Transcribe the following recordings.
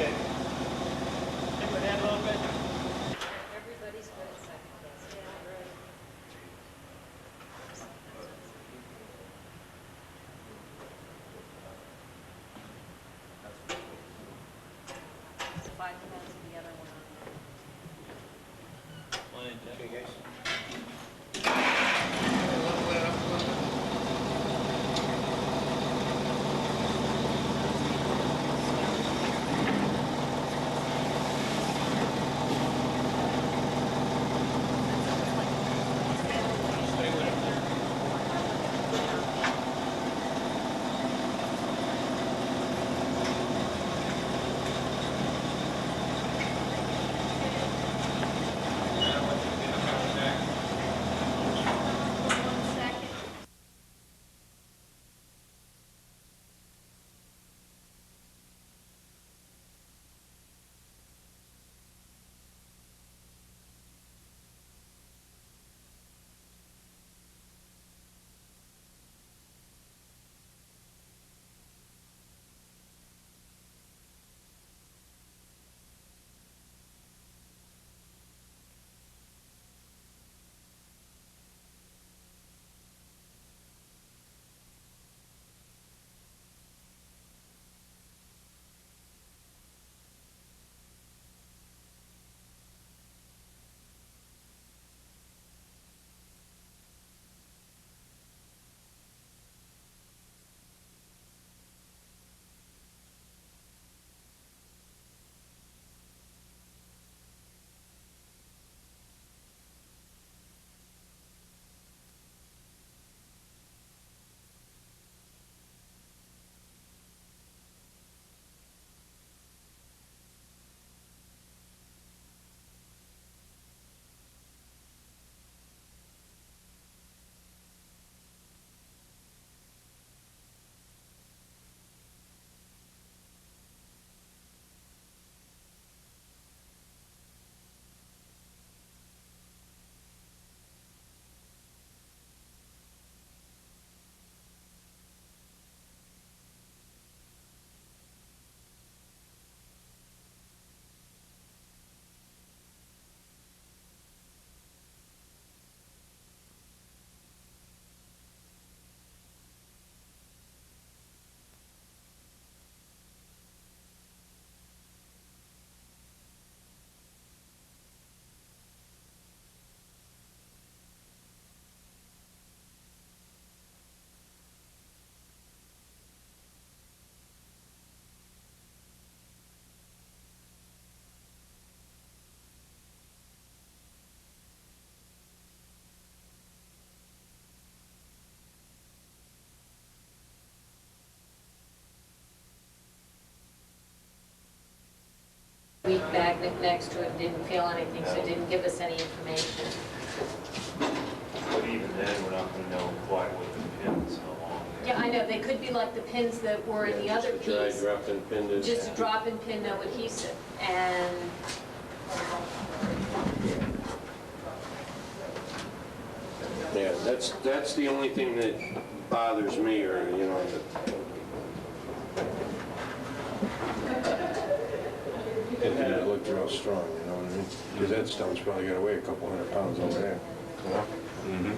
Okay. Take my hand a little bit. Everybody's good at second guess. Yeah, right. The 5 minutes of the other one. Okay, guys. Week back next to it, didn't feel anything, so didn't give us any information. But even then, we're not going to know quite what the pins, how long they Yeah, I know, they could be like the pins that were in the other Just a dry piece. drop and pinned it. Just a drop and pin, no adhesive, and Yeah, that's the only thing that bothers me, or, you know, it didn't look real strong, you know what I mean? Because that stuff's probably got to weigh a couple 100 pounds over there, you know? Mm-hmm.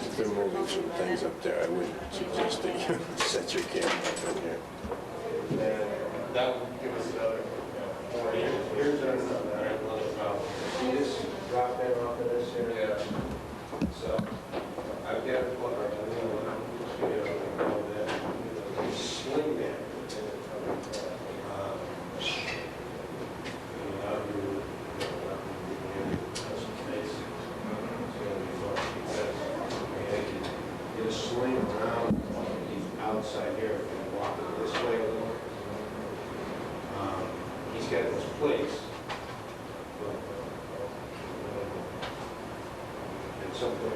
If they're moving some things up there, I wouldn't suggest that you set your camera up in here. That would give us another 4 years. Here's another problem. You just drop that off of this here. Yeah. So I've got to put our sling that. Swing around outside here and walk it this way a little. He's got this place. And something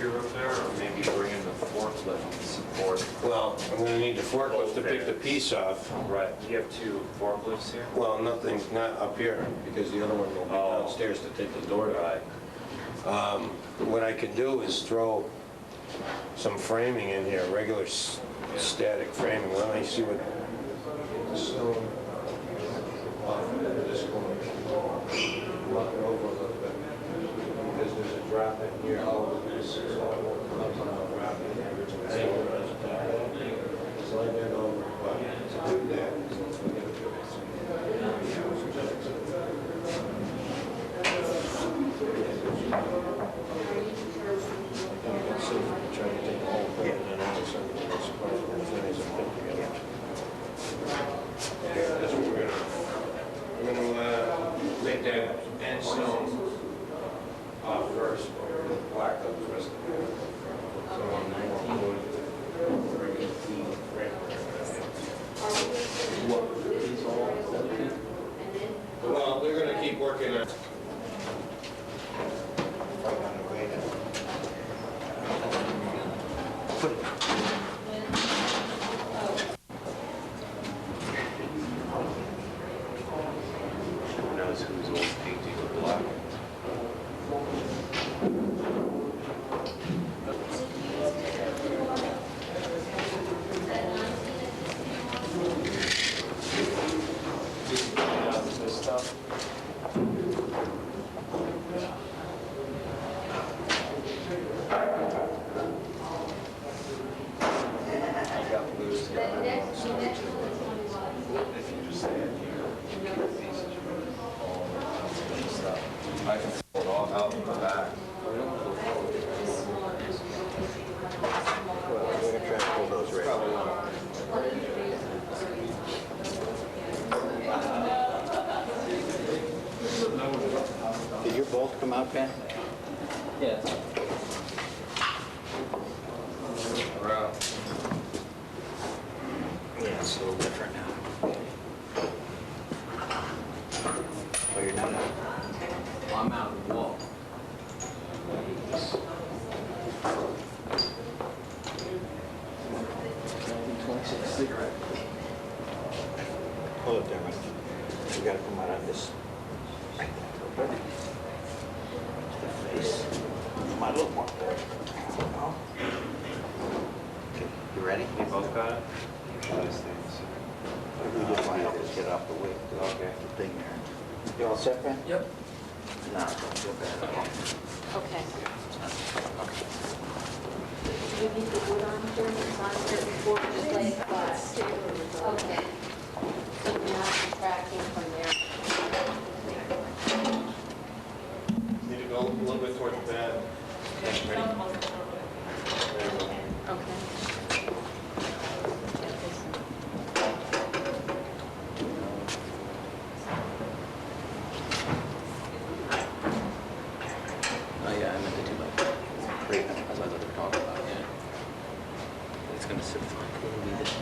your roof there, or maybe bring in the forklift to support? Well, I'm gonna need the forklift to pick the piece off. Right, you have 2 forklifts here? Well, nothing, not up here, because the other one will be Oh. downstairs to take the door down. Right. What I could do is throw some framing in here, regular static framing. Let me see what the stone off of this corner. Walk it over a little bit, because there's a drop in here. All of this is all comes on a drop in there. Slide that over, but to do that, we gotta do try to take the whole thing and then all of a sudden it's supposed to finish and fit together. Okay, that's what we're gonna make that end stone off first, or black up the rest of it. So on 19 we're gonna keep frame. Well, they're gonna keep working on. Who knows whose old painting was black? This stuff? I got blues together. If you just stand here, you get pieces of all the stuff. I can pull it all out in the back. We're gonna try to pull those right. Did your bolt come out, Ben? Yeah. Around. Yeah, it's a little different now. Oh, you're not out? Well, I'm out of the wall. 26 cigarette. Hold it there, man. You gotta come out on this. Right there. The face. Come out a little more. Okay, you ready? You both got it? Those things. We just want to just get off the way. Okay. The thing there. You all set, Ben? Yep. No, don't feel bad at all. Okay. Do we need the wood on here, it's on here before we just lay it flat? Okay. So we're not subtracting from there. Need to go a little bit toward the bed. Okay. Oh, yeah, I meant to do like, Great. that's what they were talking about, yeah. It's gonna sit fine. We'll leave it.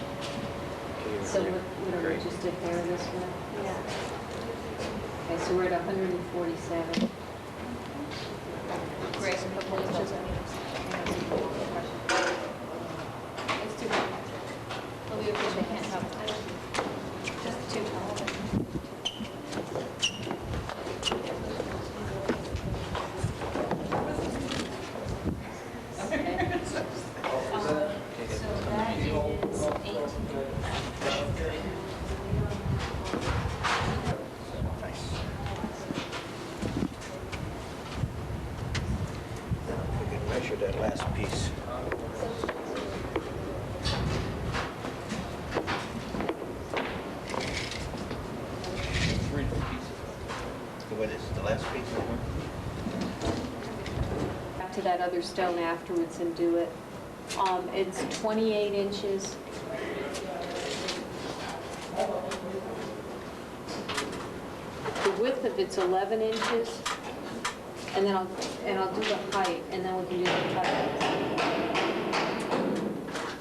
So what do we just declare this one? Yeah. Okay, so we're at 147. Great. It's too bad. Well, we appreciate they can't help it. Just too tall. So that is 18. Nice. Now, if we can measure that last piece. What is the last piece? Back to that other stone afterwards and do it. It's 28 inches. The width of it's 11 inches, and then I'll do the height, and then we can do the height.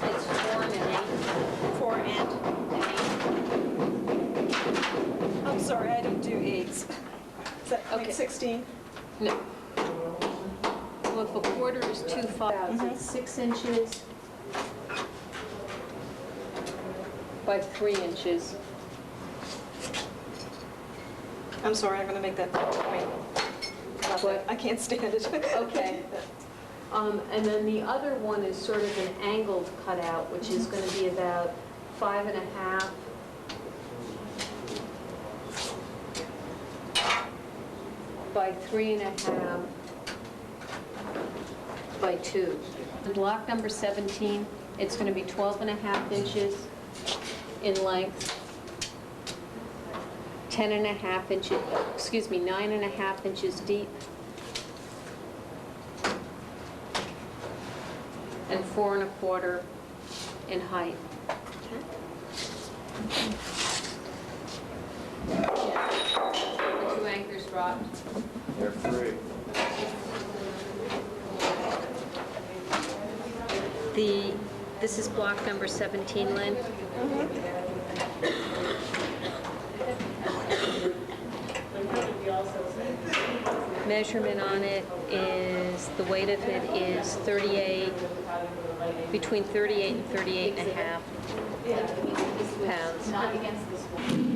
It's 4 and an 8. 4 and? I'm sorry, I don't do 8s. Is that Okay. like 16? No. Well, if a quarter is 2/5, it's 6 inches by 3 inches. I'm sorry, I'm going to make that, What? I can't stand it. Okay. And then the other one is sort of an angled cutout, which is going to be about 5.5 by 3.5 by 2. And block number 17, it's going to be 12.5 inches in length, 10.5 inches, 9.5 inches deep, and 4.25 in height. The 2 anchors dropped. They're free. This is block number 17, Lynn. Measurement on it is, the weight of it is 38, between 38 and 38 and a half pounds. Not against this one.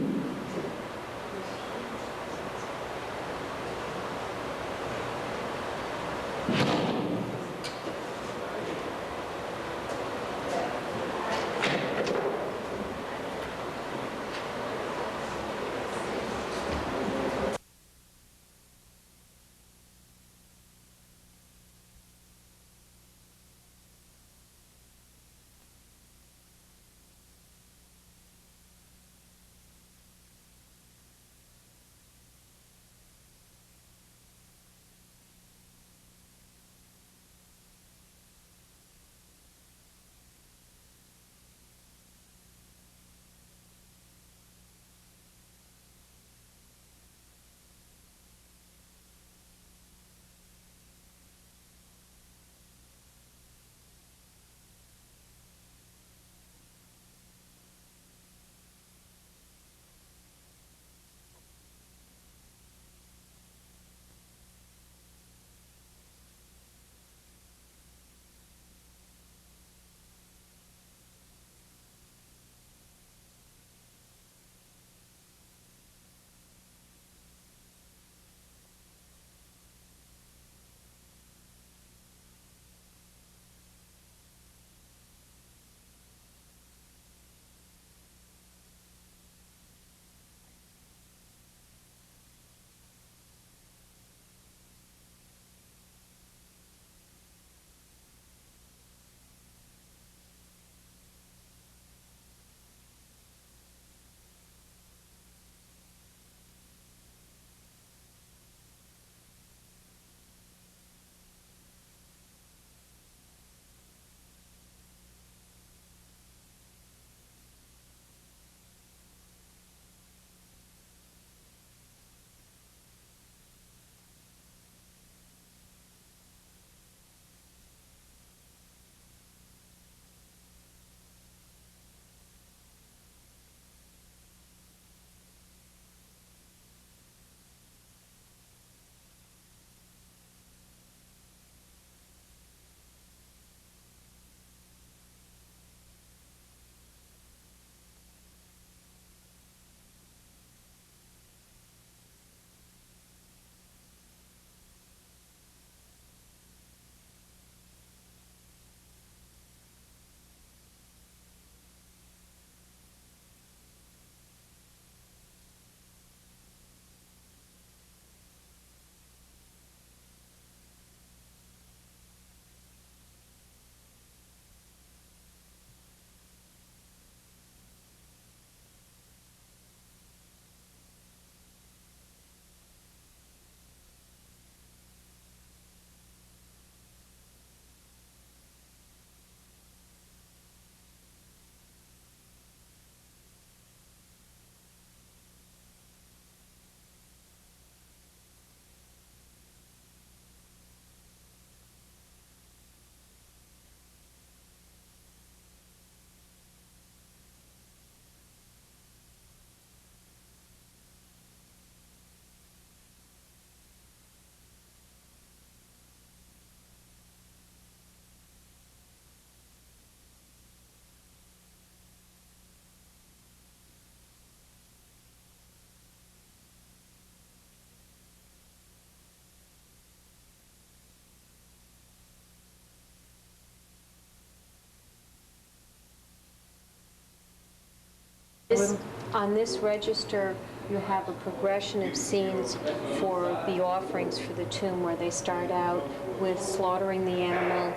On this register, you have a progression of scenes for the offerings for the tomb, where they start out with slaughtering the animal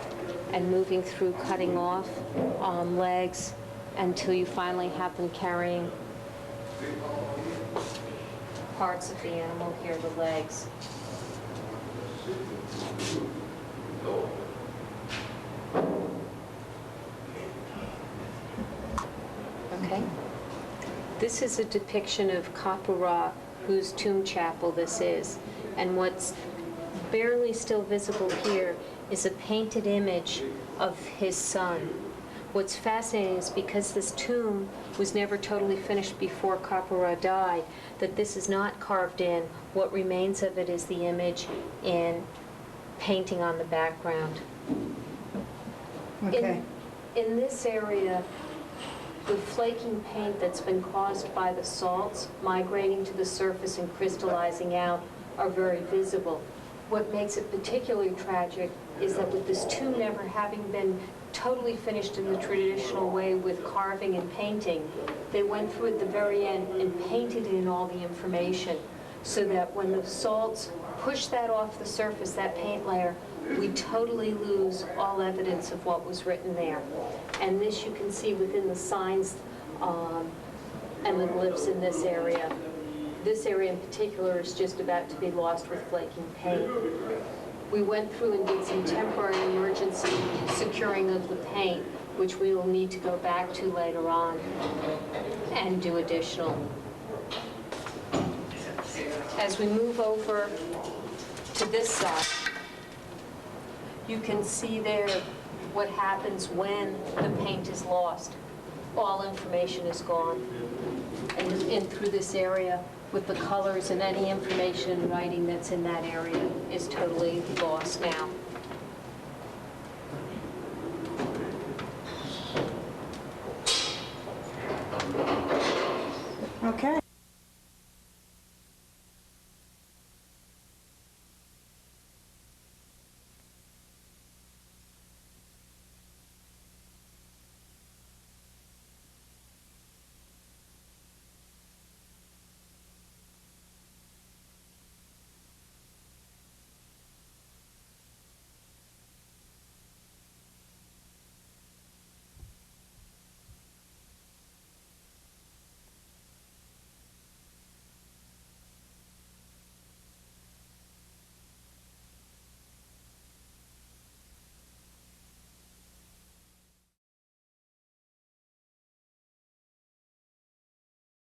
and moving through cutting off legs until you finally have them carrying parts of the animal, here the legs. Okay. This is a depiction of Kapura, whose tomb chapel this is. And what's barely still visible here is a painted image of his son. What's fascinating is because this tomb was never totally finished before Kapura died, that this is not carved in. What remains of it is the image in painting on the background. Okay. In this area, the flaking paint that's been caused by the salts migrating to the surface and crystallizing out are very visible. What makes it particularly tragic is that with this tomb never having been totally finished in the traditional way with carving and painting, they went through at the very end and painted in all the information, so that when the salts push that off the surface, that paint layer, we totally lose all evidence of what was written there. And this you can see within the signs and the glyphs in this area. This area in particular is just about to be lost with flaking paint. We went through and did some temporary emergency securing of the paint, which we will need to go back to later on and do additional. As we move over to this side, you can see there what happens when the paint is lost. All information is gone. And through this area with the colors, and any information in writing that's in that area is totally lost now.